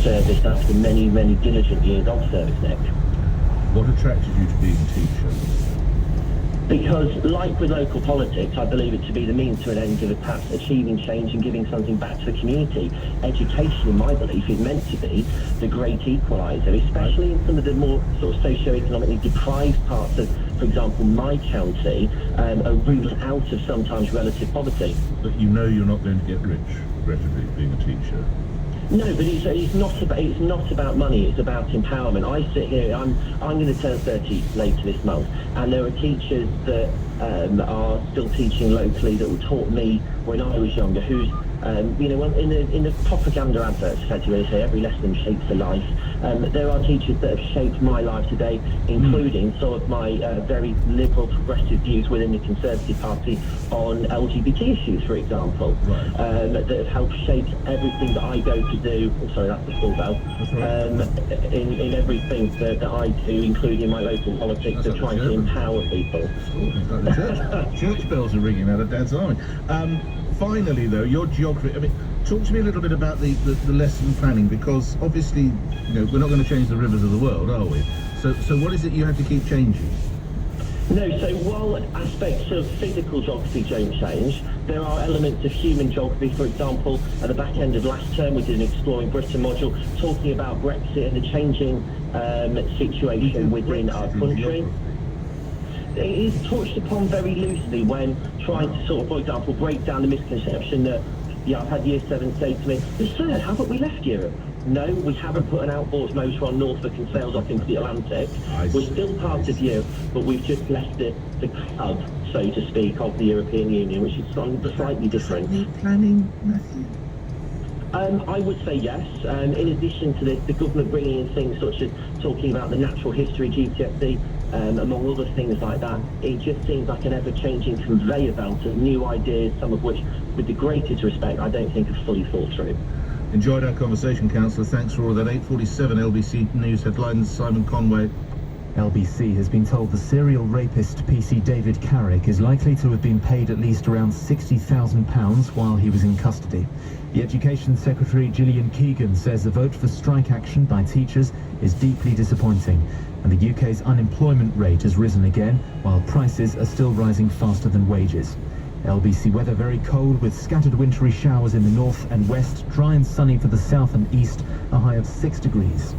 service after many, many diligent years of service, Nick. What attracted you to being a teacher? Because, like with local politics, I believe it to be the means to an end of perhaps achieving change and giving something back to the community. Education, in my belief, is meant to be the great equaliser, especially in some of the more sort of socio-economically deprived parts of, for example, my county, a route out of sometimes relative poverty. But you know you're not going to get rich, regrettably, being a teacher. No, but it's not about money. It's about empowerment. I sit here. I'm going to turn 30 later this month, and there are teachers that are still teaching locally that were taught me when I was younger. Who's in the propaganda adverts, effectively, they say every lesson shapes a life. There are teachers that have shaped my life today, including some of my very liberal, progressive views within the Conservative Party on LGBT issues, for example, that have helped shape everything that I go to do. Oh, sorry, that's the school bell. In everything that I do, including my local politics, of trying to empower people. Church bells are ringing out of Dad's army. Finally, though, your geography. I mean, talk to me a little bit about the lesson planning, because obviously, we're not going to change the rivers of the world, are we? So what is it you have to keep changing? No, so while aspects of physical geography don't change, there are elements of human geography. For example, at the back end of last term, we did an Exploring Britain module talking about Brexit and the changing situation within our country. It is touched upon very loosely when trying to sort of, for example, break down the misconception that, I've had Year 7 say to me, "Sir, haven't we left Europe?" No, we haven't put an outboard motor on Norfolk and sailed off into the Atlantic. We're still part of Europe, but we've just left the club, so to speak, of the European Union, which is slightly different. Planning, Matthew? I would say yes. In addition to the government bringing in things such as talking about the natural history GCSE, among other things like that, it just seems like an ever-changing conveyor belt of new ideas, some of which, with the greatest respect, I don't think are fully thought through. Enjoyed our conversation, Councillor. Thanks for all that. 8:47 LBC News headlines. Simon Conway. LBC has been told the serial rapist PC David Carrick is likely to have been paid at least around £60,000 while he was in custody. The Education Secretary Gillian Keegan says the vote for strike action by teachers is deeply disappointing, and the UK's unemployment rate has risen again while prices are still rising faster than wages. LBC weather very cold with scattered wintry showers in the north and west, dry and sunny for the south and east, a high of 6 degrees.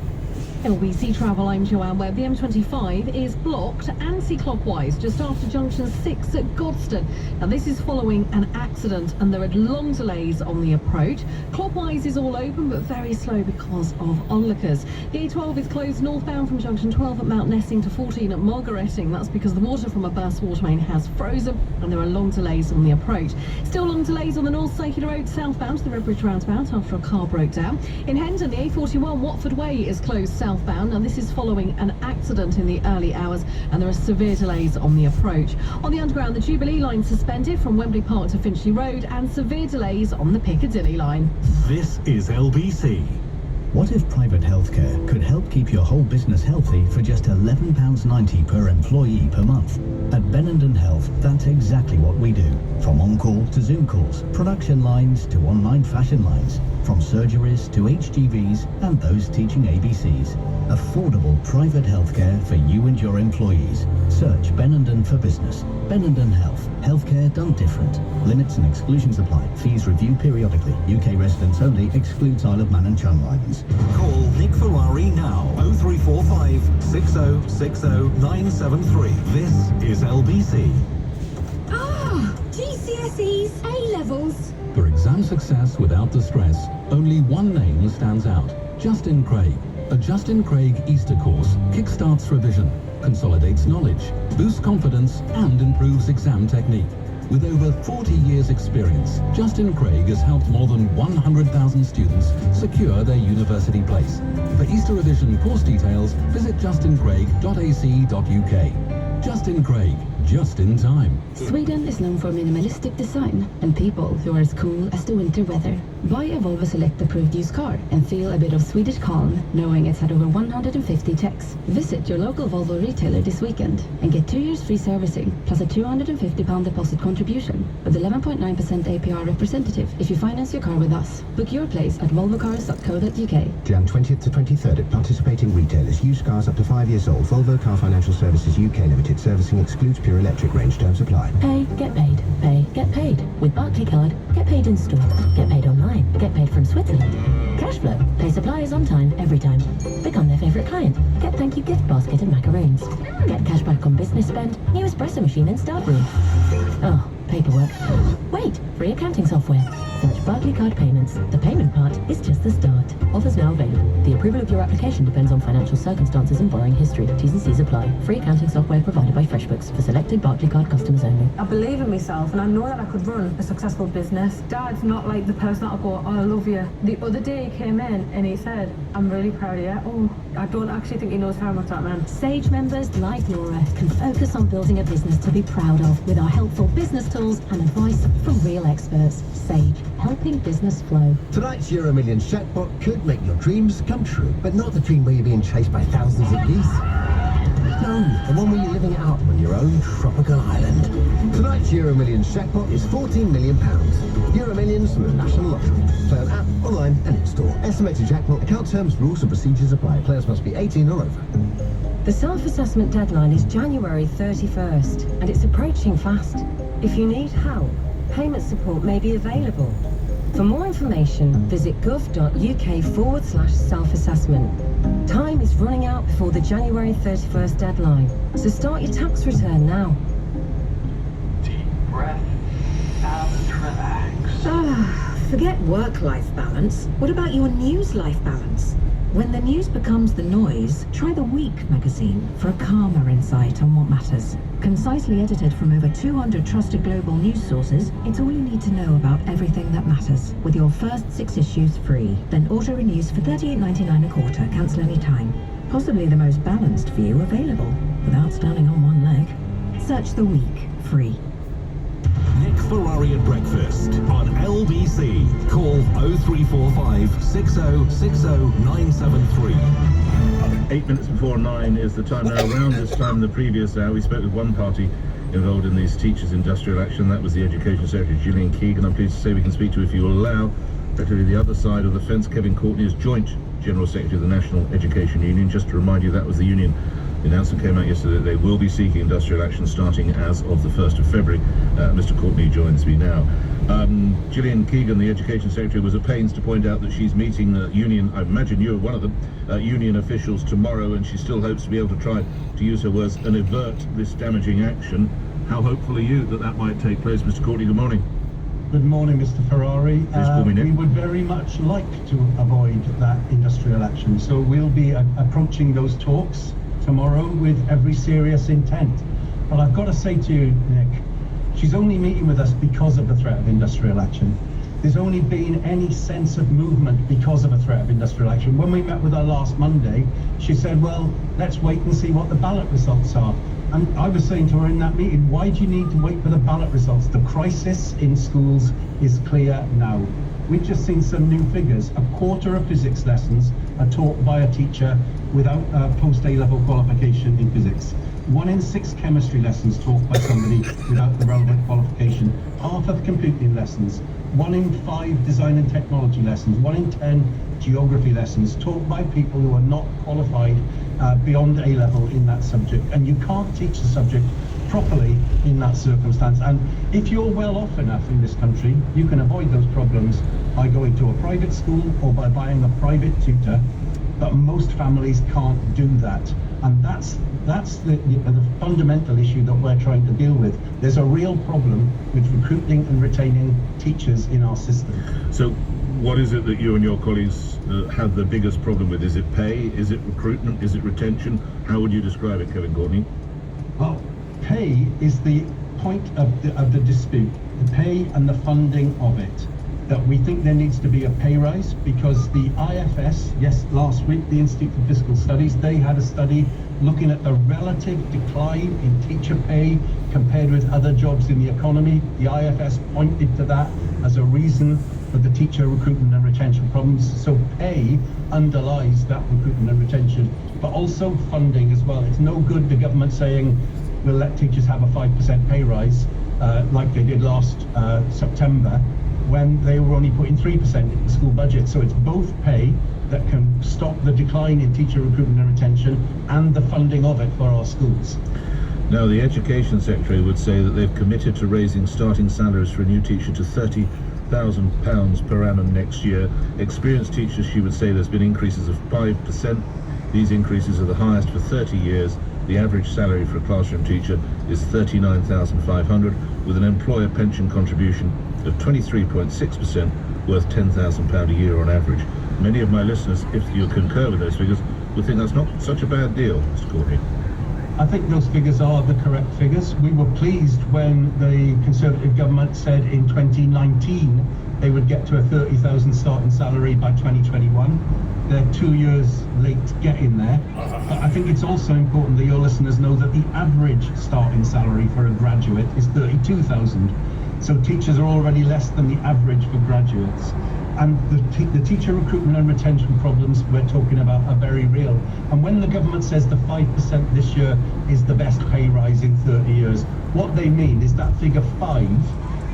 LBC Travel, I'm Joanne Webb. The M25 is blocked anti-clockwise just after junction 6 at Godstone. Now this is following an accident and there are long delays on the approach. Clockwise is all open but very slow because of onlookers. The A12 is closed northbound from junction 12 at Mount Nessing to 14 at Margaretting. That's because the water from a burst water main has frozen and there are long delays on the approach. Still long delays on the North Circular Road southbound to the Redbridge roundabout after a car broke down. In Hendon, the A41 Watford Way is closed southbound, and this is following an accident in the early hours and there are severe delays on the approach. On the underground, the Jubilee line suspended from Wembley Park to Finchley Road and severe delays on the Piccadilly line. This is LBC. What if private healthcare could help keep your whole business healthy for just £11.90 per employee per month? At Benenden Health, that's exactly what we do. From on-call to Zoom calls, production lines to online fashion lines, from surgeries to HGVs and those teaching ABCs. Affordable private healthcare for you and your employees. Search Benenden for business. Benenden Health. Healthcare done different. Limits and exclusions apply. Fees reviewed periodically. UK residents only. Excludes Isle of Man and Channel Islands. Call Nick Ferrari now. 0345 6060 973. This is LBC. GCSEs, A-levels. For exam success without the stress, only one name stands out: Justin Craig. A Justin Craig Easter course kickstarts revision, consolidates knowledge, boosts confidence and improves exam technique. With over 40 years experience, Justin Craig has helped more than 100,000 students secure their university place. For Easter revision course details, visit justincraig.ac.uk. Justin Craig, just in time. Sweden is known for minimalistic design and people who are as cool as the winter weather. Buy a Volvo Select approved used car and feel a bit of Swedish calm knowing it's had over 150 checks. Visit your local Volvo retailer this weekend and get 2 years free servicing plus a £250 deposit contribution with 11.9% APR representative if you finance your car with us. Book your place at volvocars.co.uk. Jan 20th to 23rd at participating retailers. Used cars up to 5 years old. Volvo Car Financial Services UK Limited. Servicing excludes pure electric range. Terms apply. Pay, get paid. Pay, get paid. With Barclaycard, get paid in store. Get paid online. Get paid from Switzerland. Cashflow. Pay suppliers on time, every time. Become their favourite client. Get thank you gift basket and macaroons. Get cash back on business spend. New espresso machine in staff room. Oh, paperwork. Wait, free accounting software. Search Barclaycard Payments. The payment part is just the start. Offers now available. The approval of your application depends on financial circumstances and borrowing history. T's and C's apply. Free accounting software provided by FreshBooks for selected Barclaycard customers only. I believe in myself and I know that I could run a successful business. Dad's not like the person that'll go, oh, I love you. The other day he came in and he said, I'm really proud of you. Oh, I don't actually think he knows how much that meant. Sage members like Laura can focus on building a business to be proud of with our helpful business tools and advice from real experts. Sage, helping business flow. Tonight's Euro Millions jackpot could make your dreams come true, but not the dream where you're being chased by thousands of geese. No, the one where you're living it out on your own tropical island. Tonight's Euro Millions jackpot is £14 million. Euro Millions from the National Lottery. Play on app, online and in-store. Estimated jackpot. Account terms, rules and procedures apply. Players must be 18 or over. The self-assessment deadline is January 31st and it's approaching fast. If you need help, payment support may be available. For more information, visit gov.uk/self-assessment. Time is running out before the January 31st deadline, so start your tax return now. Deep breath and relax. Forget work-life balance. What about your news-life balance? When the news becomes the noise, try The Week magazine for a calmer insight on what matters. Concisely edited from over 200 trusted global news sources, it's all you need to know about everything that matters, with your first 6 issues free. Then auto-renews for $38.99 a quarter, cancel any time. Possibly the most balanced view available, without standing on one leg. Search The Week, free. Nick Ferrari at breakfast on LBC. Call 0345 6060 973. 8 minutes before 9 is the time now. Around this time in the previous hour, we spoke with one party involved in this teachers' industrial action. That was the Education Secretary, Gillian Keegan. I'm pleased to say we can speak to, if you will allow, effectively the other side of the fence, Kevin Courtney, as Joint General Secretary of the National Education Union. Just to remind you, that was the union. The announcement came out yesterday that they will be seeking industrial action starting as of the 1st of February. Mr. Courtney joins me now. Gillian Keegan, the Education Secretary, was at pains to point out that she's meeting union, I imagine you're one of them, union officials tomorrow, and she still hopes to be able to try, to use her words, and avert this damaging action. How hopeful are you that that might take place? Mr. Courtney, good morning. Good morning, Mr. Ferrari. Please call me Nick. We would very much like to avoid that industrial action, so we'll be approaching those talks tomorrow with every serious intent. But I've got to say to you, Nick, she's only meeting with us because of the threat of industrial action. There's only been any sense of movement because of a threat of industrial action. When we met with her last Monday, she said, well, let's wait and see what the ballot results are. And I was saying to her in that meeting, why do you need to wait for the ballot results? The crisis in schools is clear now. We've just seen some new figures. A quarter of physics lessons are taught by a teacher without a post-A-level qualification in physics. 1 in 6 chemistry lessons taught by somebody without the relevant qualification. Half of computing lessons. 1 in 5 design and technology lessons. 1 in 10 geography lessons taught by people who are not qualified beyond A-level in that subject. And you can't teach the subject properly in that circumstance. And if you're well off enough in this country, you can avoid those problems by going to a private school or by buying a private tutor. But most families can't do that. And that's the fundamental issue that we're trying to deal with. There's a real problem with recruiting and retaining teachers in our system. So what is it that you and your colleagues have the biggest problem with? Is it pay? Is it recruitment? Is it retention? How would you describe it, Kevin Courtney? Well, pay is the point of the dispute. The pay and the funding of it. That we think there needs to be a pay rise because the IFS, yes, last week, the Institute for Fiscal Studies, they had a study looking at the relative decline in teacher pay compared with other jobs in the economy. The IFS pointed to that as a reason with the teacher recruitment and retention problems. So pay underlies that recruitment and retention, but also funding as well. It's no good the government saying we'll let teachers have a 5% pay rise like they did last September, when they were only putting 3% in the school budget. So it's both pay that can stop the decline in teacher recruitment and retention and the funding of it for our schools. Now, the Education Secretary would say that they've committed to raising starting salaries for a new teacher to £30,000 per annum next year. Experienced teachers, she would say, there's been increases of 5%. These increases are the highest for 30 years. The average salary for a classroom teacher is £39,500, with an employer pension contribution of 23.6%, worth £10,000 a year on average. Many of my listeners, if you concur with those figures, would think that's not such a bad deal, Mr. Courtney. I think those figures are the correct figures. We were pleased when the Conservative government said in 2019 they would get to a 30,000 starting salary by 2021. They're 2 years late getting there. But I think it's also important that your listeners know that the average starting salary for a graduate is 32,000. So teachers are already less than the average for graduates. And the teacher recruitment and retention problems we're talking about are very real. And when the government says the 5% this year is the best pay rise in 30 years, what they mean is that figure 5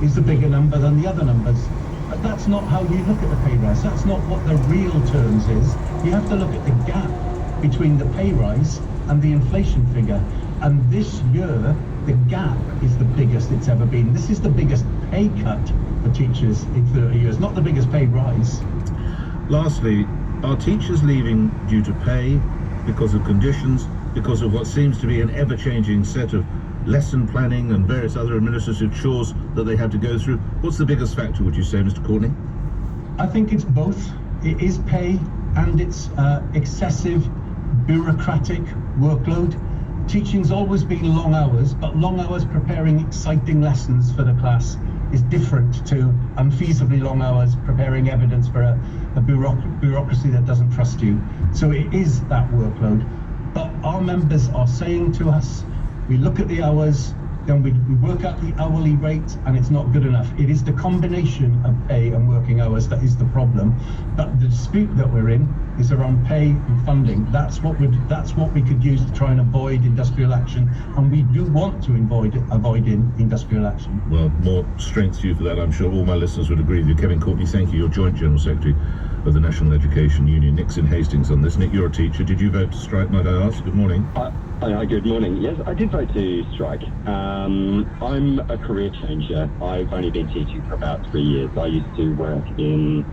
is a bigger number than the other numbers. But that's not how you look at the pay rise. That's not what the real terms is. You have to look at the gap between the pay rise and the inflation figure. And this year, the gap is the biggest it's ever been. This is the biggest pay cut for teachers in 30 years, not the biggest pay rise. Lastly, are teachers leaving due to pay, because of conditions, because of what seems to be an ever-changing set of lesson planning and various other administrative chores that they have to go through? What's the biggest factor, would you say, Mr. Courtney? I think it's both. It is pay and it's excessive bureaucratic workload. Teaching's always been long hours, but long hours preparing exciting lessons for the class is different to unfeasibly long hours preparing evidence for a bureaucracy that doesn't trust you. So it is that workload. But our members are saying to us, we look at the hours, then we work out the hourly rate, and it's not good enough. It is the combination of pay and working hours that is the problem. But the dispute that we're in is around pay and funding. That's what we could use to try and avoid industrial action, and we do want to avoid industrial action. Well, more strength to you for that. I'm sure all my listeners would agree with you. Kevin Courtney, thank you. You're Joint General Secretary of the National Education Union. Nick's in Hastings on this. Nick, you're a teacher. Did you vote to strike, might I ask? Good morning. Hi, good morning. Yes, I did vote to strike. I'm a career changer. I've only been teaching for about 3 years. I used to work in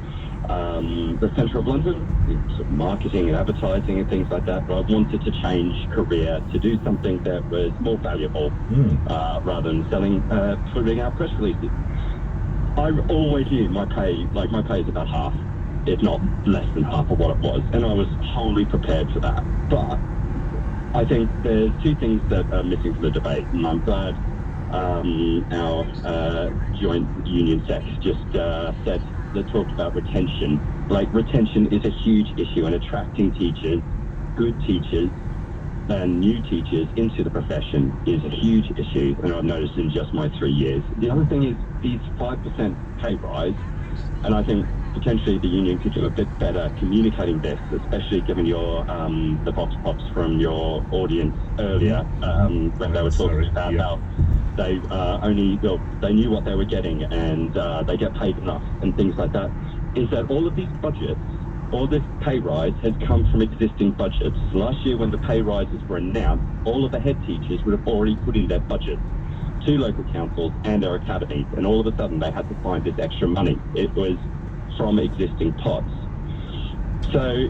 the centre of London, in sort of marketing and advertising and things like that, but I wanted to change career to do something that was more valuable rather than putting out press releases. I always knew my pay is about half, if not less than half of what it was, and I was wholly prepared for that. But I think there's two things that are missing from the debate, and I'm glad our joint union sec just said that talked about retention. Like, retention is a huge issue, and attracting teachers, good teachers, and new teachers into the profession is a huge issue, and I've noticed in just my 3 years. The other thing is these 5% pay rise, and I think potentially the union could do a bit better communicating this, especially given your the vox pops from your audience earlier when they were talking about how they they knew what they were getting and they get paid enough and things like that. Is that all of these budgets, all this pay rise has come from existing budgets. Last year when the pay rises were announced, all of the head teachers would have already put in their budgets to local councils and their academies, and all of a sudden they had to find this extra money. It was from existing pots. So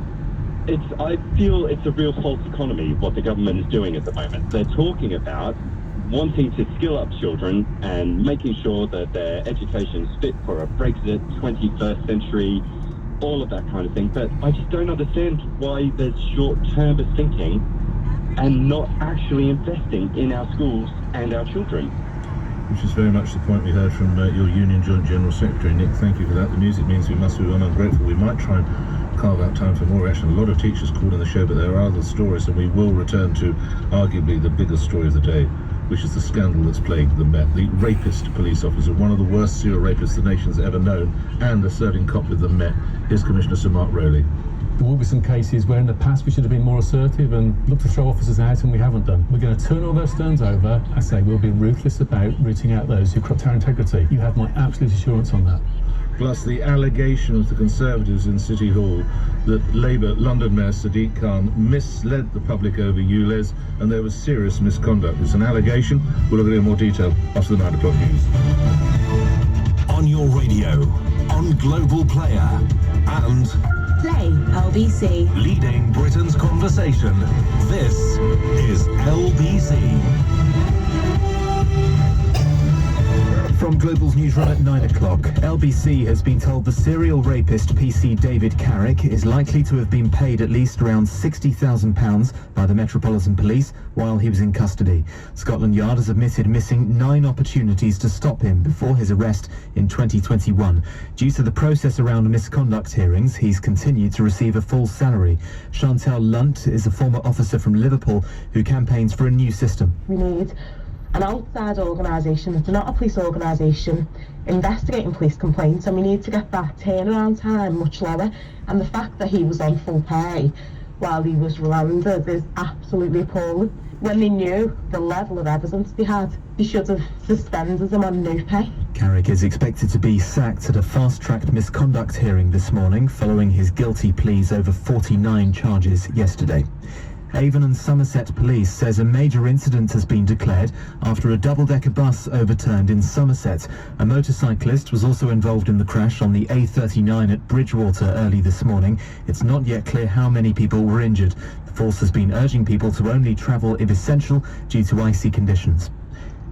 I feel it's a real false economy what the government is doing at the moment. They're talking about wanting to skill up children and making sure that their education is fit for a Brexit, 21st century, all of that kind of thing. But I just don't understand why there's short-termist thinking and not actually investing in our schools and our children. Which is very much the point we heard from your Union Joint General Secretary. Nick, thank you for that. The music means we must move on. I'm grateful. We might try and carve out time for more action. A lot of teachers called in the show, but there are other stories, and we will return to arguably the biggest story of the day, which is the scandal that's plagued the Met. The rapist police officer, one of the worst serial rapists the nation's ever known, and a serving cop with the Met, is Commissioner Sir Mark Rowley. There will be some cases where in the past we should have been more assertive and looked to throw officers out, and we haven't done. We're going to turn all those stones over. I say we'll be ruthless about rooting out those who corrupt our integrity. You have my absolute assurance on that. Plus the allegation of the Conservatives in City Hall that Labour London Mayor Sadiq Khan misled the public over ULEZ and there was serious misconduct. It's an allegation. We'll look at it in more detail after the 9 o'clock news. On your radio, on Global Player, and Play LBC. leading Britain's conversation. This is LBC. From Global's newsroom at 9 o'clock, LBC has been told the serial rapist PC David Carrick is likely to have been paid at least around £60,000 by the Metropolitan Police while he was in custody. Scotland Yard has admitted missing 9 opportunities to stop him before his arrest in 2021. Due to the process around misconduct hearings, he's continued to receive a full salary. Chantal Lunt is a former officer from Liverpool who campaigns for a new system. We need an outside organisation that's not a police organisation investigating police complaints, and we need to get that turnaround time much lower. And the fact that he was on full pay while he was remanded is absolutely appalling. When they knew the level of evidence they had, they should have suspended him on no pay. Carrick is expected to be sacked at a fast-tracked misconduct hearing this morning following his guilty pleas over 49 charges yesterday. Avon and Somerset Police says a major incident has been declared after a double-decker bus overturned in Somerset. A motorcyclist was also involved in the crash on the A39 at Bridgewater early this morning. It's not yet clear how many people were injured. The force has been urging people to only travel if essential due to icy conditions.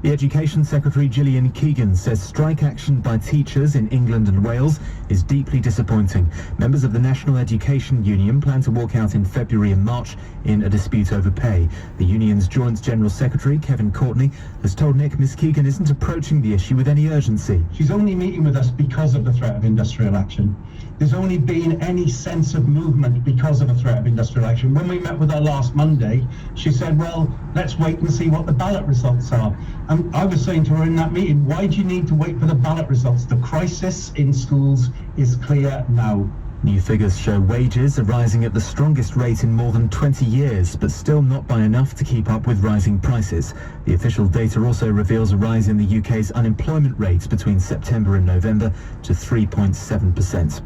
The Education Secretary Gillian Keegan says strike action by teachers in England and Wales is deeply disappointing. Members of the National Education Union plan to walk out in February and March in a dispute over pay. The union's Joint General Secretary, Kevin Courtney, has told Nick Miss Keegan isn't approaching the issue with any urgency. She's only meeting with us because of the threat of industrial action. There's only been any sense of movement because of a threat of industrial action. When we met with her last Monday, she said, well, let's wait and see what the ballot results are. And I was saying to her in that meeting, why do you need to wait for the ballot results? The crisis in schools is clear now. New figures show wages are rising at the strongest rate in more than 20 years, but still not by enough to keep up with rising prices. The official data also reveals a rise in the UK's unemployment rate between September and November to 3.7%.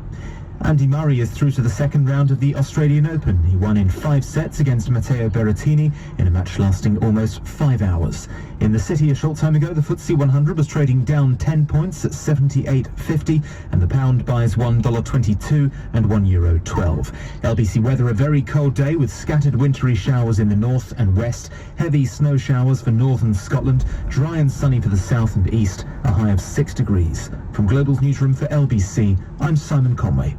Andy Murray is through to the second round of the Australian Open. He won in 5 sets against Matteo Berrettini in a match lasting almost 5 hours. In the city a short time ago, the FTSE 100 was trading down 10 points at 78.50, and the pound buys $1.22 and €1.12. LBC weather: a very cold day with scattered wintry showers in the north and west, heavy snow showers for northern Scotland, dry and sunny for the south and east, a high of 6 degrees. From Global's newsroom for LBC, I'm Simon Conway.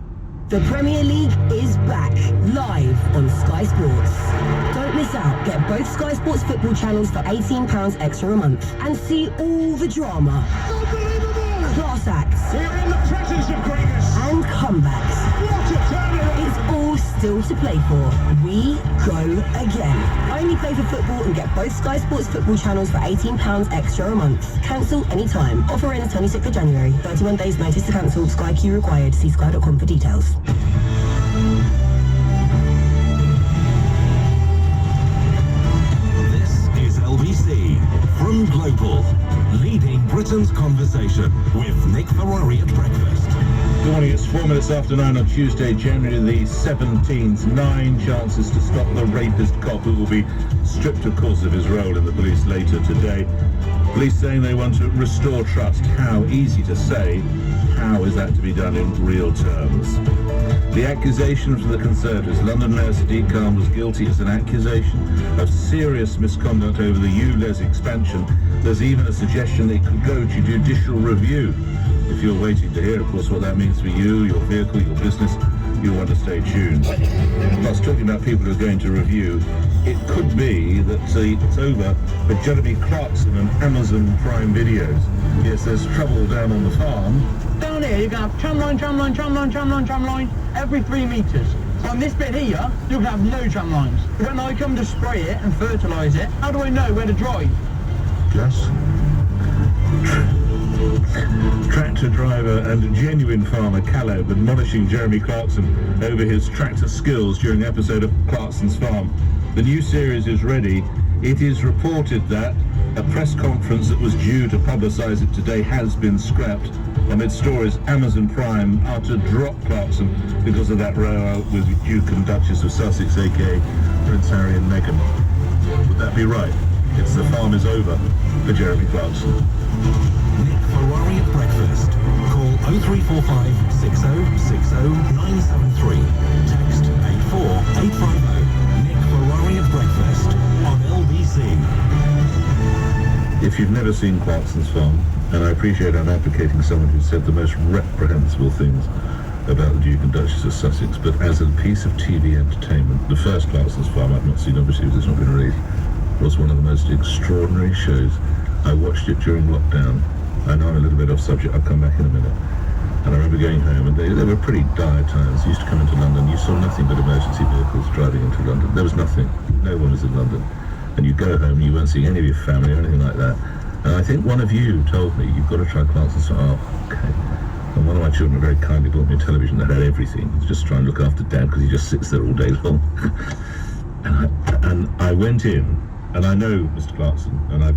The Premier League is back, live on Sky Sports. Don't miss out. Get both Sky Sports football channels for £18 extra a month. And see all the drama. Unbelievable! Class acts. We're in the presence of greatness. And comebacks. What a turnaround! It's all still to play for. We go again. Only play for football and get both Sky Sports football channels for £18 extra a month. Cancel anytime. Offer ends 26th of January. 31 days notice to cancel. Sky Q required. See sky.com for details. This is LBC from Global, leading Britain's conversation with Nick Ferrari at breakfast. Good morning, it's 4 minutes after 9 on Tuesday, January the 17th. 9 chances to stop the rapist cop who will be stripped, of course, of his role in the police later today. Police saying they want to restore trust. How easy to say. How is that to be done in real terms? The accusation from the Conservatives, London Mayor Sadiq Khan was guilty as an accusation of serious misconduct over the ULEZ expansion. There's even a suggestion they could go to judicial review. If you're waiting to hear, of course, what that means for you, your vehicle, your business, you'll want to stay tuned. Plus, talking about people who are going to review, it could be that it's over for Jeremy Clarkson and Amazon Prime Videos. Yes, there's trouble down on the farm. Down here, you're going to have tram line, every 3 metres. On this bit here, you're going to have no tram lines. When I come to spray it and fertilise it, how do I know where to drive? Yes. Tractor driver and genuine farmer Caleb admonishing Jeremy Clarkson over his tractor skills during an episode of Clarkson's Farm. The new series is ready. It is reported that a press conference that was due to publicise it today has been scrapped amid stories Amazon Prime are to drop Clarkson because of that row out with Duke and Duchess of Sussex, aka Prince Harry and Meghan. Would that be right? It's the farm is over for Jeremy Clarkson. Nick Ferrari at breakfast. Call 0345 6060 973. Text 84850. Nick Ferrari at breakfast on LBC. If you've never seen Clarkson's Farm, and I appreciate I'm advocating someone who said the most reprehensible things about the Duke and Duchess of Sussex, but as a piece of TV entertainment, the first Clarkson's Farm I've not seen, obviously because it's not been released, was one of the most extraordinary shows. I watched it during lockdown. I know I'm a little bit off subject, I'll come back in a minute. And I remember going home, and they were pretty dire times. You used to come into London, you saw nothing but emergency vehicles driving into London. There was nothing. No one was in London. And you'd go home and you weren't seeing any of your family or anything like that. And I think one of you told me, you've got to try Clarkson's Farm. Oh, okay. And one of my children very kindly bought me a television that had everything. Just try and look after Dad because he just sits there all day long. and I went in, and I know Mr. Clarkson, and I've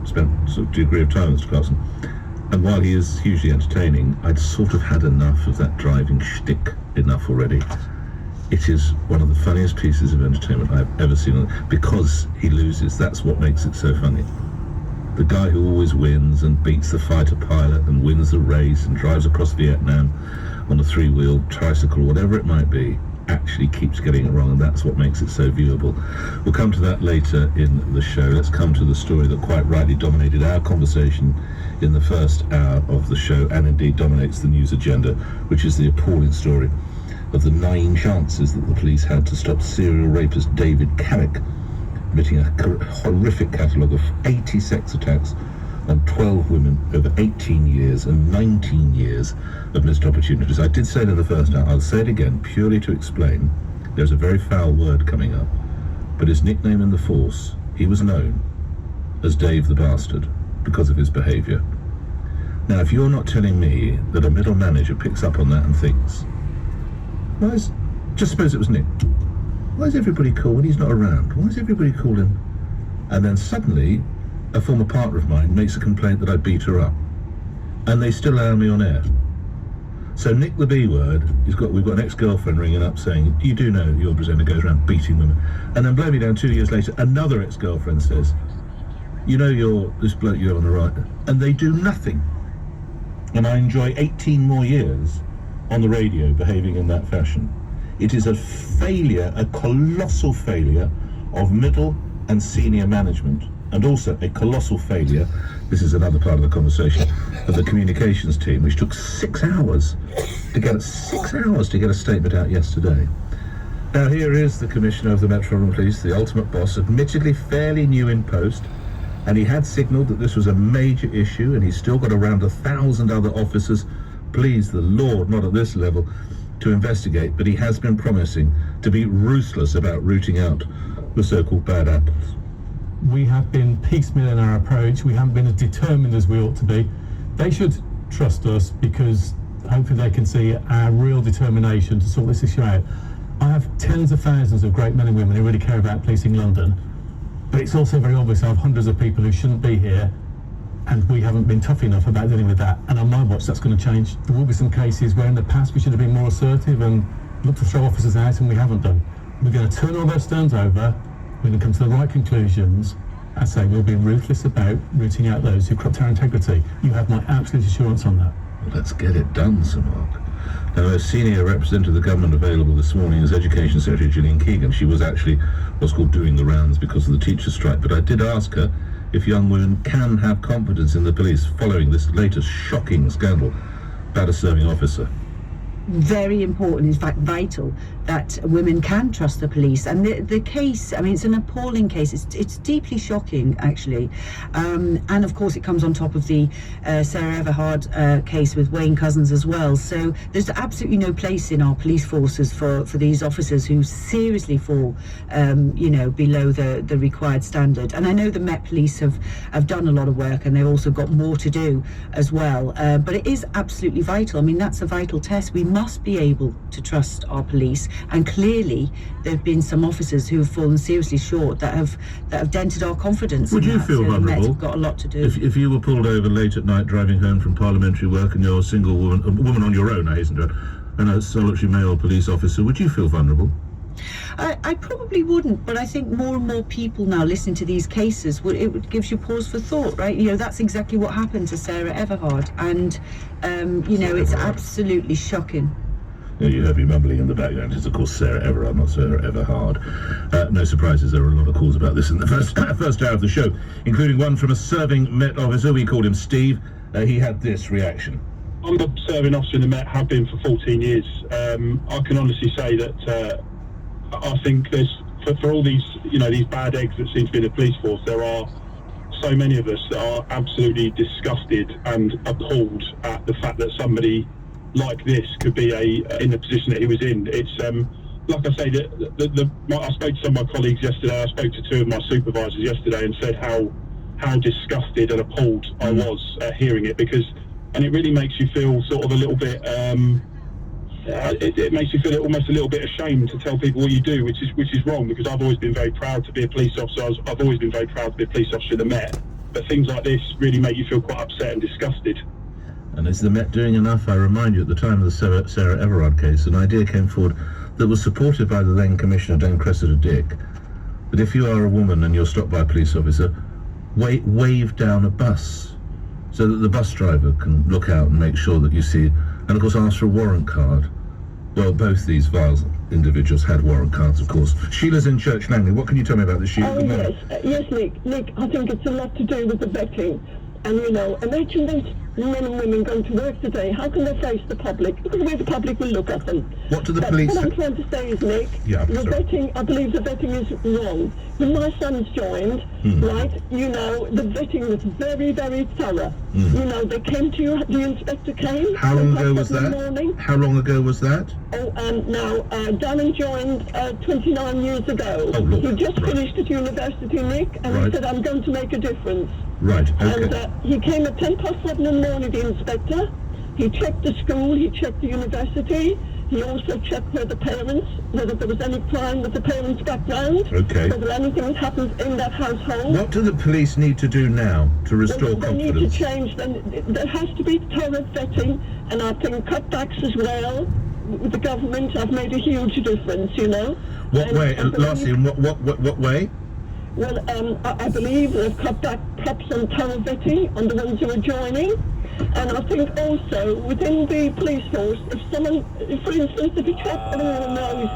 spent sort of a degree of time with Mr. Clarkson. And while he is hugely entertaining, I'd sort of had enough of that driving shtick enough already. It is one of the funniest pieces of entertainment I've ever seen, because he loses. That's what makes it so funny. The guy who always wins and beats the fighter pilot and wins the race and drives across Vietnam on a three-wheel tricycle, whatever it might be, actually keeps getting it wrong, and that's what makes it so viewable. We'll come to that later in the show. Let's come to the story that quite rightly dominated our conversation in the first hour of the show, and indeed dominates the news agenda, which is the appalling story of the 9 chances that the police had to stop serial rapist David Carrick, committing a horrific catalogue of 80 sex attacks on 12 women over 18 years and 19 years of missed opportunities. I did say it in the first hour, I'll say it again, purely to explain. There's a very foul word coming up, but his nickname in the force, he was known as Dave the Bastard because of his behaviour. Now, if you're not telling me that a middle manager picks up on that and thinks, just suppose it was Nick, why is everybody cool when he's not around? Why is everybody cool him? And then suddenly, a former partner of mine makes a complaint that I beat her up, and they still allow me on air. So Nick the B word, we've got an ex-girlfriend ringing up saying, you do know your presenter goes around beating women. And then blow me down 2 years later, another ex-girlfriend says, you know you're this bloke you have on the right, and they do nothing. And I enjoy 18 more years on the radio behaving in that fashion. It is a failure, a colossal failure of middle and senior management, and also a colossal failure, this is another part of the conversation, of the communications team, which took 6 hours to get a statement out yesterday. Now here is the Commissioner of the Metropolitan Police, the ultimate boss, admittedly fairly new in post, and he had signalled that this was a major issue, and he's still got around 1,000 other officers, please the Lord, not at this level, to investigate, but he has been promising to be ruthless about rooting out the so-called bad apples. We have been piecemeal in our approach. We haven't been as determined as we ought to be. They should trust us, because hopefully they can see our real determination to sort this issue out. I have tens of thousands of great men and women who really care about policing London, but it's also very obvious I have hundreds of people who shouldn't be here, and we haven't been tough enough about dealing with that. And on my watch, that's going to change. There will be some cases where in the past we should have been more assertive and looked to throw officers out, and we haven't done. We're going to turn all those stones over. We're going to come to the right conclusions. I say we'll be ruthless about rooting out those who corrupt our integrity. You have my absolute assurance on that. Well, let's get it done, Sir Mark. Now, a senior representative of the government available this morning is Education Secretary Gillian Keegan. She was actually what's called doing the rounds because of the teacher strike, but I did ask her if young women can have confidence in the police following this latest shocking scandal about a serving officer. Very important, in fact vital, that women can trust the police. And the case, I mean, it's an appalling case. It's deeply shocking, actually. And of course, it comes on top of the Sarah Everhard case with Wayne Couzens as well. So there's absolutely no place in our police forces for these officers who seriously fall, below the required standard. And I know the Met Police have done a lot of work, and they've also got more to do as well. But it is absolutely vital. I mean, that's a vital test. We must be able to trust our police, and clearly there have been some officers who have fallen seriously short that have dented our confidence. Would you feel vulnerable? The Met have got a lot to do. If you were pulled over late at night driving home from parliamentary work and you're a single woman, a woman on your own, I hasten to add, and a solitary male police officer, would you feel vulnerable? I probably wouldn't, but I think more and more people now listening to these cases, it gives you pause for thought, right? That's exactly what happened to Sarah Everhard, and it's absolutely shocking. Yeah, you heard me mumbling in the background. It's of course Sarah Everhard, not Sarah Everhard. No surprises, there were a lot of calls about this in the first hour of the show, including one from a serving Met officer. We called him Steve. He had this reaction. I'm a serving officer in the Met, have been for 14 years. I can honestly say that I think there's, for all these, these bad eggs that seem to be in the police force, there are so many of us that are absolutely disgusted and appalled at the fact that somebody like this could be in the position that he was in. It's like I say, I spoke to some of my colleagues yesterday. I spoke to two of my supervisors yesterday and said how disgusted and appalled I was hearing it, and it really makes you feel sort of a little bit. It makes you feel almost a little bit ashamed to tell people what you do, which is wrong, because I've always been very proud to be a police officer. I've always been very proud to be a police officer in the Met. But things like this really make you feel quite upset and disgusted. And is the Met doing enough? I remind you, at the time of the Sarah Everhard case, an idea came forward that was supported by the then Commissioner, Dame Cressida Dick, that if you are a woman and you're stopped by a police officer, wave down a bus so that the bus driver can look out and make sure that you see, and of course ask for a warrant card. Well, both these vile individuals had warrant cards, of course. Sheila's in Church Langley. What can you tell me about this, Sheila? Yes, Nick, I think it's a lot to do with the vetting. And, imagine those men and women going to work today. How can they face the public? Because the way the public will look at them. What do the police... What I'm trying to say is, Nick, vetting, I believe the vetting is wrong. When my sons joined, right, the vetting was very, very thorough. They came to you, the inspector came. How long ago was that? How long ago was that? Darren joined 29 years ago. Oh, look. He just finished at university, Nick, and he said, I'm going to make a difference. Right, okay. And he came at 7:10 in the morning, the inspector. He checked the school, he checked the university. He also checked whether there was any crime with the parents' background. Okay. Whether anything happened in that household. What do the police need to do now to restore confidence? They need to change. There has to be thorough vetting, and I think cutbacks as well with the government have made a huge difference, What way? Lastly, in what way? Well, I believe they've cut back perhaps on thorough vetting on the ones who are joining. And I think also within the police force, if someone, for instance, if you check everyone knows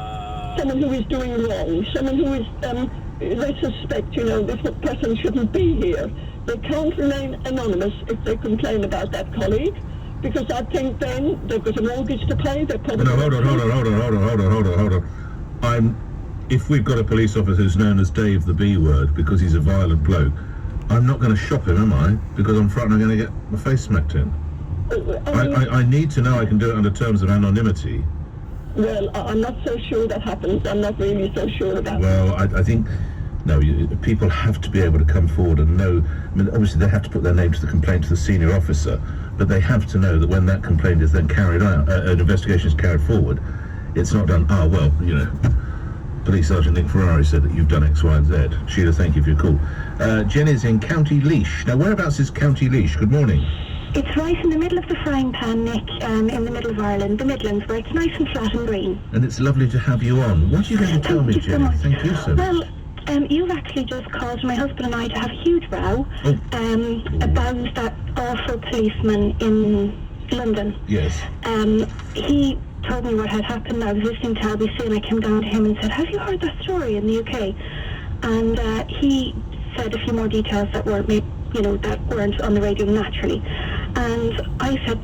someone who is doing wrong, someone who is, they suspect, this person shouldn't be here, they can't remain anonymous if they complain about that colleague. Because I think then they've got a mortgage to pay, they're probably... No, hold on. If we've got a police officer who's known as Dave the B word because he's a violent bloke, I'm not going to shop him, am I? Because I'm frightened I'm going to get my face smacked in. I need to know I can do it under terms of anonymity. Well, I'm not so sure that happens. I'm not really so sure about Well, I think... No, people have to be able to come forward and know... I mean, obviously they have to put their name to the complaint to the senior officer, but they have to know that when that complaint is then carried out, an investigation is carried forward, it's not done, Police Sergeant Nick Ferrari said that you've done X, Y, and Z. Sheila, thank you for your call. Jen is in County Laois. Now, whereabouts is County Laois? Good morning. It's right in the middle of the frying pan, Nick, in the middle of Ireland, the Midlands, where it's nice and flat and green. And it's lovely to have you on. What are you going to tell me, Jen? Thank you so much. Well, you've actually just caused my husband and I to have a huge row about that awful policeman in London. Yes. He told me what had happened. I was listening to LBC and I came down to him and said, have you heard that story in the UK? And he said a few more details that were that weren't on the radio naturally. And I said,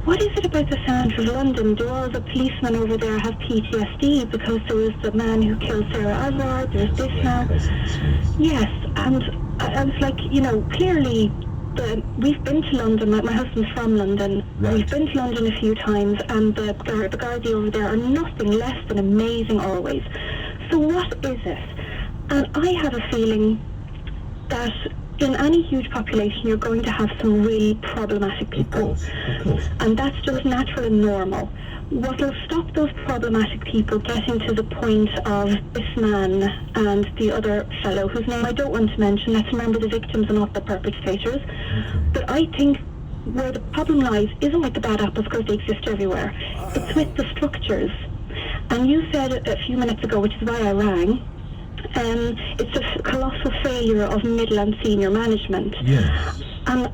what is it about the centre of London? Do all the policemen over there have PTSD because there was the man who killed Sarah Azar, there's this now? Yes, and I was like, you know, clearly we've been to London, my husband's from London, we've been to London a few times, and the Gardaí over there are nothing less than amazing always. So what is it? And I have a feeling that in any huge population you're going to have some really problematic people. Of course. And that's just natural and normal. What will stop those problematic people getting to the point of this man and the other fellow, whose name I don't want to mention, let's remember the victims and not the perpetrators. But I think where the problem lies isn't with the bad apples, because they exist everywhere. It's with the structures. And you said a few minutes ago, which is why I rang, it's a colossal failure of middle and senior management. Yes. And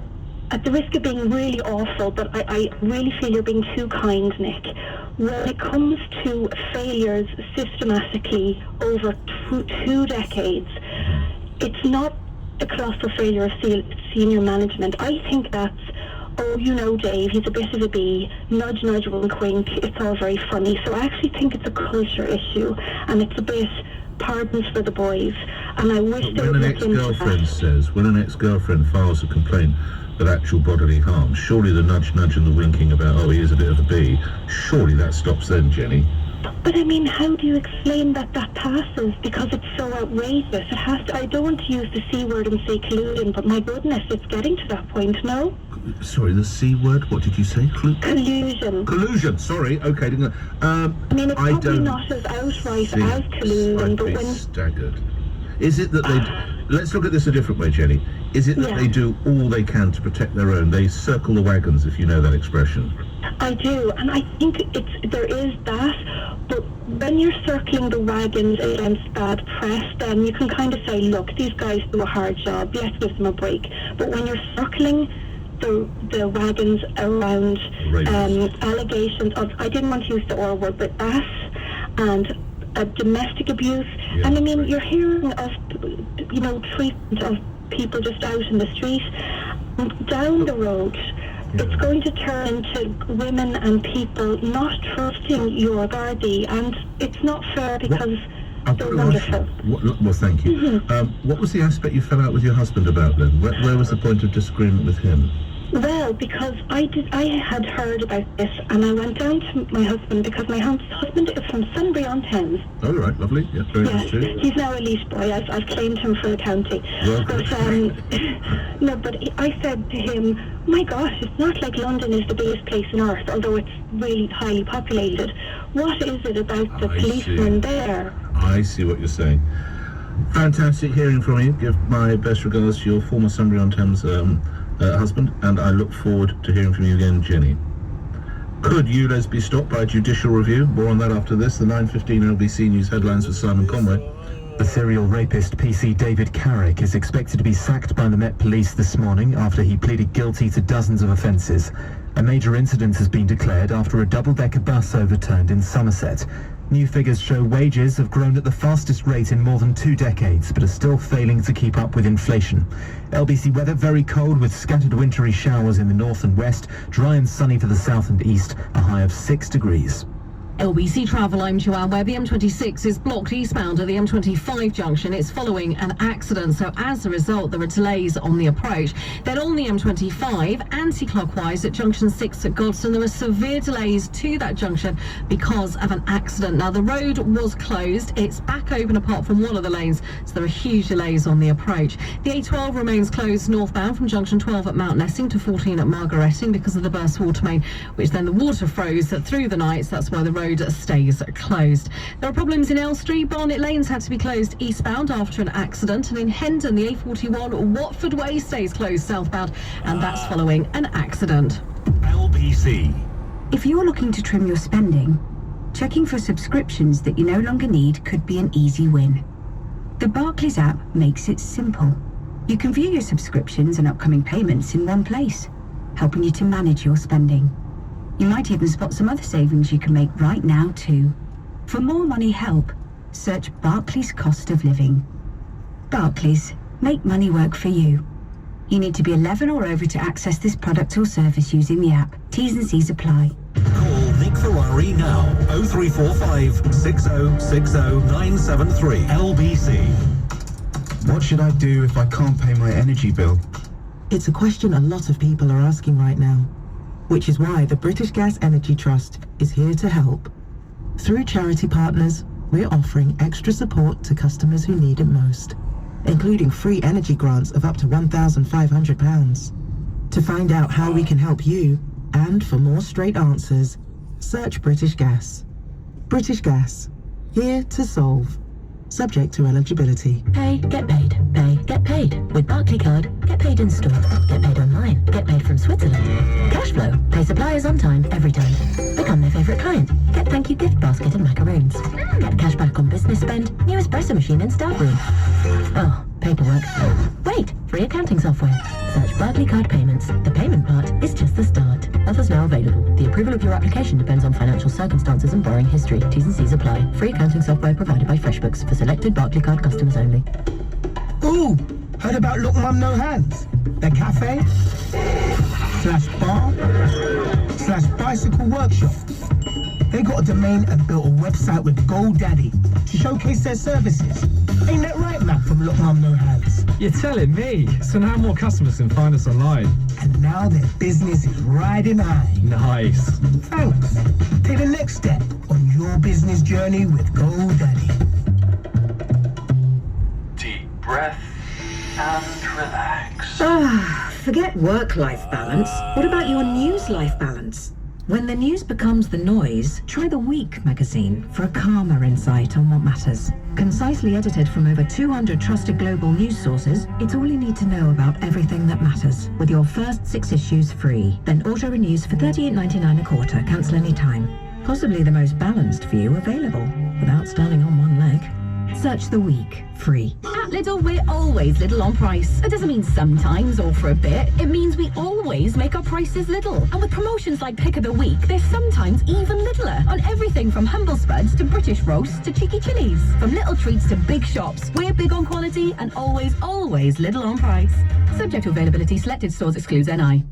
at the risk of being really awful, but I really feel you're being too kind, Nick. When it comes to failures systematically over two decades, it's not a colossal failure of senior management. I think that's, oh, you know, Dave, he's a bit of a bee, nudge, nudge, wink, wink, it's all very funny. So I actually think it's a culture issue, and it's a bit pardons for the boys, and I wish they would look into that. When an ex-girlfriend files a complaint of actual bodily harm, surely the nudge, nudge and the winking about, oh, he is a bit of a bee, surely that stops then, Jenny. But I mean, how do you explain that passes? Because it's so outrageous. It has to, I don't want to use the C word and say collusion, but my goodness, it's getting to that point, no? Sorry, the C word, what did you say? Collusion. Collusion, sorry, okay, didn't I mean, it's probably not as outright as collusion, but when... staggered. Is it that they... Let's look at this a different way, Jenny. Is it that they do all they can to protect their own? They circle the wagons, if you know that expression. I do, and I think there is that, but when you're circling the wagons against bad press, then you can kind of say, look, these guys do a hard job, let's give them a break. But when you're circling the wagons around allegations of, I didn't want to use the R word, but bass and domestic abuse, and I mean, you're hearing of, you know, treatment of people just out in the street, down the road, it's going to turn into women and people not trusting your Gardaí, and it's not fair because they're wonderful. Well, thank you. What was the aspect you fell out with your husband about then? Where was the point of disagreement with him? Well, because I had heard about this, and I went down to my husband, because my husband is from Sunbury-on-Thames. Oh, right, lovely. Yeah, very nice too. He's now a leash boy. I've claimed him for the county. Well, but no, but I said to him, my gosh, it's not like London is the biggest place on earth, although it's really highly populated. What is it about the policemen there? I see what you're saying. Fantastic hearing from you. Give my best regards to your former Sunbury-on-Thames husband, and I look forward to hearing from you again, Jenny. Could ULEZ be stopped by a judicial review? More on that after this. The 9:15 LBC News headlines with Simon Conway. The serial rapist PC David Carrick is expected to be sacked by the Met Police this morning after he pleaded guilty to dozens of offences. A major incident has been declared after a double-decker bus overturned in Somerset. New figures show wages have grown at the fastest rate in more than 2 decades, but are still failing to keep up with inflation. LBC weather very cold with scattered wintry showers in the north and west, dry and sunny for the south and east, a high of 6 degrees. LBC Travel, I'm Joanne, where the M26 is blocked eastbound at the M25 junction. It's following an accident, so as a result there are delays on the approach. Then on the M25, anti-clockwise at junction 6 at Godstone, there are severe delays to that junction because of an accident. Now the road was closed, it's back open apart from one of the lanes, so there are huge delays on the approach. The A12 remains closed northbound from junction 12 at Mount Nessing to 14 at Margaretting because of the burst water main, which then the water froze through the night, so that's why the road stays closed. There are problems in Elstree. Barnet Lanes had to be closed eastbound after an accident, and in Hendon the A41 Watford Way stays closed southbound, and that's following an accident. LBC. If you're looking to trim your spending, checking for subscriptions that you no longer need could be an easy win. The Barclays app makes it simple. You can view your subscriptions and upcoming payments in one place, helping you to manage your spending. You might even spot some other savings you can make right now too. For more money help, search Barclays Cost of Living. Barclays, make money work for you. You need to be 11 or over to access this product or service using the app. T's and C's apply. Call Nick Ferrari now. 0345 6060 973 LBC. What should I do if I can't pay my energy bill? It's a question a lot of people are asking right now, which is why the British Gas Energy Trust is here to help. Through charity partners, we're offering extra support to customers who need it most, including free energy grants of up to £1,500. To find out how we can help you, and for more straight answers, search British Gas. British Gas, here to solve. Subject to eligibility. Pay, get paid. Pay, get paid. With Barclaycard, get paid in store. Get paid online. Get paid from Switzerland. Cashflow. Pay suppliers on time, every time. Become their favourite client. Get thank you gift basket and macaroons. Get cash back on business spend. New espresso machine in staff room. Oh, paperwork. Wait, free accounting software. Search Barclaycard Payments. The payment part is just the start. Offers now available. The approval of your application depends on financial circumstances and borrowing history. T's and C's apply. Free accounting software provided by FreshBooks for selected Barclaycard customers only. Ooh, heard about Look Mum No Hands? The cafe / bar / bicycle workshop. They got a domain and built a website with GoDaddy to showcase their services. Ain't that right, Matt from Look Mum No Hands? You're telling me. So now more customers can find us online. And now their business is riding high. Nice. Thanks. Take the next step on your business journey with GoDaddy. Deep breath and relax. Forget work-life balance. What about your news-life balance? When the news becomes the noise, try The Week magazine for a calmer insight on what matters. Concisely edited from over 200 trusted global news sources, it's all you need to know about everything that matters. With your first 6 issues free, then auto-renews for $38.99 a quarter, cancel any time. Possibly the most balanced view available, without standing on one leg. Search The Week, free. At Lidl, we're always little on price. That doesn't mean sometimes or for a bit. It means we always make our prices little. And with promotions like Pick of the Week, they're sometimes even littler. On everything from humble spuds to British roasts to cheeky chilies. From little treats to big shops, we're big on quality and always, always little on price. Subject to availability, selected stores excludes NI.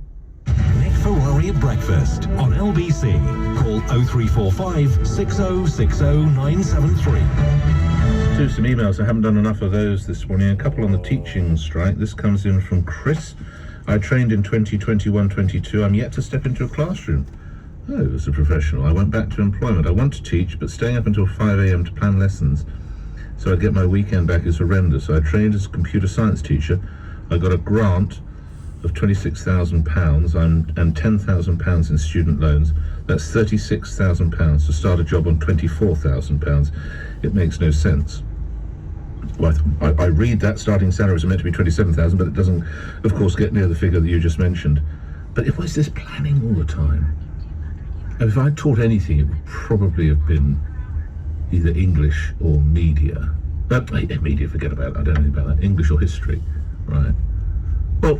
Nick Ferrari at breakfast on LBC. Call 0345 6060 973. Some emails. I haven't done enough of those this morning. A couple on the teaching strike. This comes in from Chris. I trained in 2021-22. I'm yet to step into a classroom. Oh, as a professional, I went back to employment. I want to teach, but staying up until 5 a.m. to plan lessons so I get my weekend back is horrendous. I trained as a computer science teacher. I got a grant of £26,000 and £10,000 in student loans. That's £36,000 to start a job on £24,000. It makes no sense. Well, I read that starting salaries are meant to be £27,000, but it doesn't, of course, get near the figure that you just mentioned. But it was this planning all the time. And if I'd taught anything, it would probably have been either English or media. Media, forget about it. I don't know anything about that. English or history, right? Well,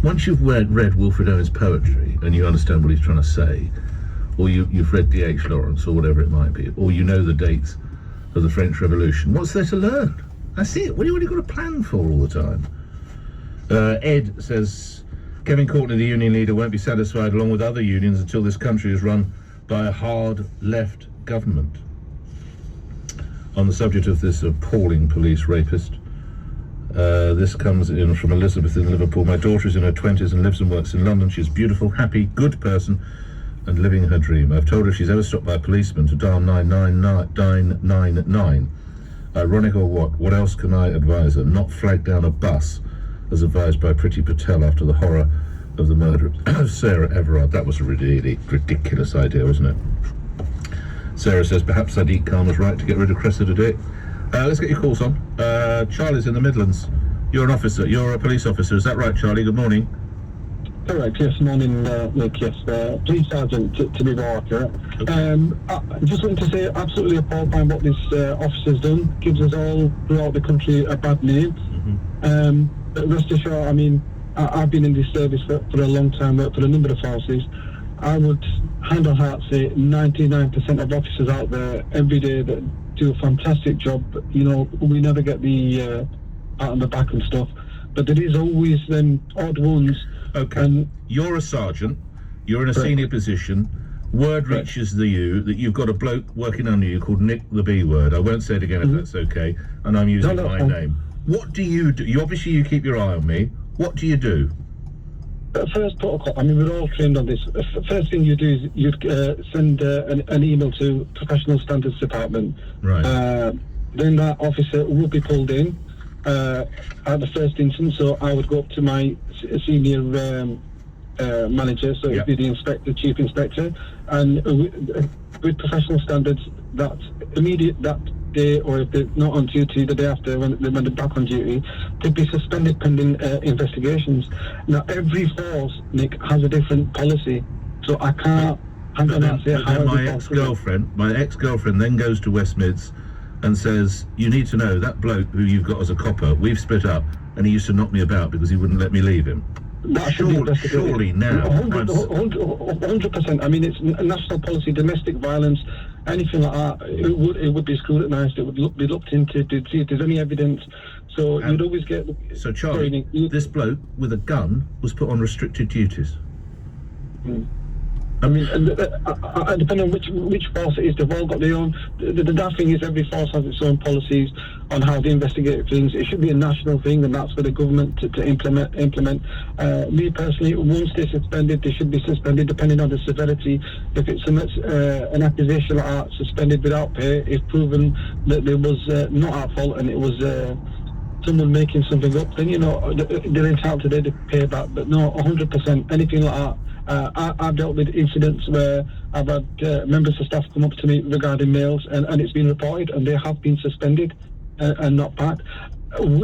once you've read Wilfred Owen's poetry and you understand what he's trying to say, or you've read D.H. Lawrence or whatever it might be, or you know the dates of the French Revolution, what's there to learn? That's it. What have you got to plan for all the time? Ed says, Kevin Courtney, the union leader, won't be satisfied along with other unions until this country is run by a hard left government. On the subject of this appalling police rapist, this comes in from Elizabeth in Liverpool. My daughter is in her 20s and lives and works in London. She's a beautiful, happy, good person and living her dream. I've told her if she's ever stopped by a policeman to dial 999. Ironic or what? What else can I advise her? Not flag down a bus, as advised by Priti Patel after the horror of the murder of Sarah Everard. That was a really ridiculous idea, wasn't it? Sarah says perhaps Sadiq Khan was right to get rid of Cressida Dick. Let's get your calls on. Charlie's in the Midlands. You're an officer. You're a police officer. Is that right, Charlie? Good morning. Correct, yes, morning, Nick, yes. Police Sergeant, to be more accurate. I just wanted to say, absolutely appalled by what this officer's done. Gives us all throughout the country a bad name. But rest assured, I mean, I've been in this service for a long time, worked for a number of forces. I would hand on heart say 99% of officers out there every day that do a fantastic job. You know, we never get the pat on the back and stuff. but there is always them odd ones. Okay. And you're a sergeant. You're in a Correct. senior position. Word reaches you that you've got a bloke working under you called Nick the B Word. I won't say it again if that's okay. And I'm using No, my no. name. What do you do? You keep your eye on me. What do you do? First protocol, I mean, we're all trained on this. First thing you do is you'd send an email to Professional Standards Department. Right. Then that officer will be pulled in at the first instance. So I would go up to my senior manager, so it'd be the inspector, chief inspector, and with professional standards, that immediate that day, or if they're not on duty the day after, when they're back on duty, they'd be suspended pending investigations. Now every force, Nick, has a different policy, so I can't. My ex-girlfriend then goes to West Mids and says, "You need to know that bloke who you've got as a copper. We've split up, and he used to knock me about because he wouldn't let me leave him." Surely now. 100%. I mean, it's national policy, domestic violence, anything like that. It would be scrutinised. It would be looked into to see if there's any evidence. So you'd always get. So Charlie, this bloke with a gun was put on restricted duties. I mean, depending on which force it is, they've all got their own. The daft thing is every force has its own policies on how they investigate things. It should be a national thing, and that's for the government to implement. Me personally, once they're suspended, they should be suspended depending on the severity. If it's an accusation like that, suspended without pay, if proven that there was not at fault and it was someone making something up, then they're entitled to their pay back. But no, 100%, anything like that. I've dealt with incidents where I've had members of staff come up to me regarding mails, and it's been reported, and they have been suspended and not back.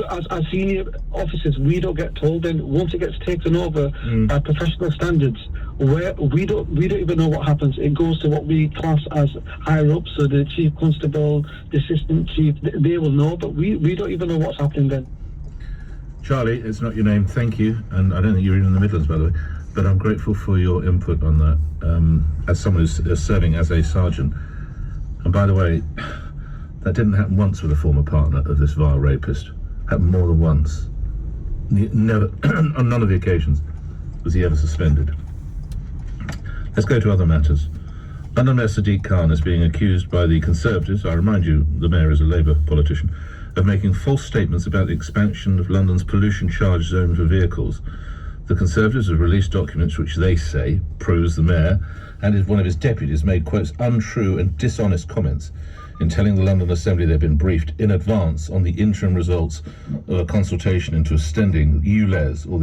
As senior officers, we don't get told. Then once it gets taken over by professional standards, where we don't even know what happens. It goes to what we class as higher up, so the chief constable, the assistant chief, they will know, but we don't even know what's happening then. Charlie, it's not your name. Thank you, and I don't think you're in the Midlands, by the way. But I'm grateful for your input on that, as someone who's serving as a sergeant. And by the way, that didn't happen once with a former partner of this vile rapist. It happened more than once. Never, on none of the occasions was he ever suspended. Let's go to other matters. London Mayor Sadiq Khan is being accused by the Conservatives, I remind you the Mayor is a Labour politician, of making false statements about the expansion of London's pollution charge zone for vehicles. The Conservatives have released documents which they say proves the Mayor and one of his deputies made, quotes, untrue and dishonest comments in telling the London Assembly they've been briefed in advance on the interim results of a consultation into extending ULEZ, or the